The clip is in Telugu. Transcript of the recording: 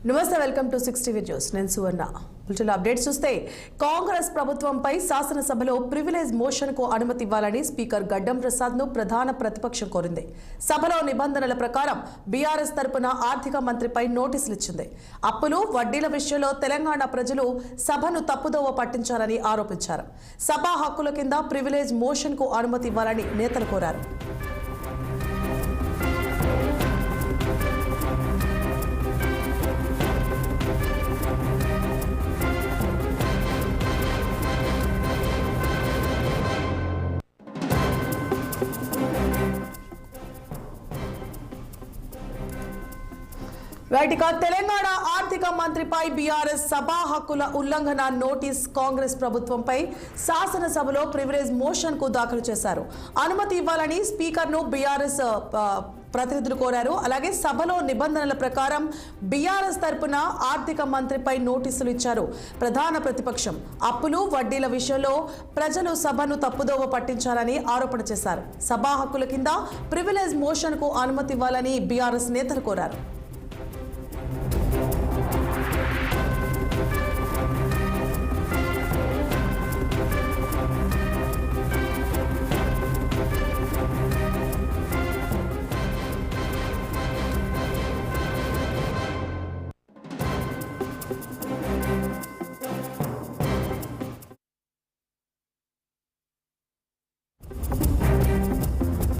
నమస్తే, వెల్కమ్ టు 60 వీడియోస్. నేను సువర్ణ. బులెటిన్ అప్డేట్స్ చూస్తే కాంగ్రెస్ ప్రభుత్వంపై శాసనసభలో ప్రివిలేజ్ మోషన్ కు అనుమతి ఇవ్వాలని స్పీకర్ గడ్డం ప్రసాద్ ను ప్రధాన ప్రతిపక్షం కోరింది. సభలో నిబంధనల ప్రకారం బీఆర్ఎస్ తరపున ఆర్థిక మంత్రిపై నోటీసులు ఇచ్చింది. అప్పులు వడ్డీల విషయంలో తెలంగాణ ప్రజలు సభను తప్పుదోవ పట్టించారని ఆరోపించారు. సభా హక్కుల కింద ప్రివిలేజ్ మోషన్ కు అనుమతి ఇవ్వాలని నేతలు కోరారు. తెలంగాణ ఆర్థిక మంత్రిపై బీఆర్ఎస్ సభా హక్కుల ఉల్లంఘన నోటీస్ కాంగ్రెస్ ప్రభుత్వంపై శాసనసభలో ప్రివిలేజ్ మోషన్ కు దాఖలు చేశారు. అనుమతి ఇవ్వాలని స్పీకర్ ను బీఆర్ఎస్ ప్రతినిధులు కోరారు. అలాగే సభలో నిబంధనల ప్రకారం బీఆర్ఎస్ తరపున ఆర్థిక మంత్రిపై నోటీసులు ఇచ్చారు. ప్రధాన ప్రతిపక్షం అప్పులు వడ్డీల విషయంలో ప్రజలు సభను తప్పుదోవ పట్టించారని ఆరోపణ చేశారు. సభా హక్కుల కింద ప్రివిలేజ్ మోషన్ కు అనుమతి ఇవ్వాలని బీఆర్ఎస్ నేతలు కోరారు.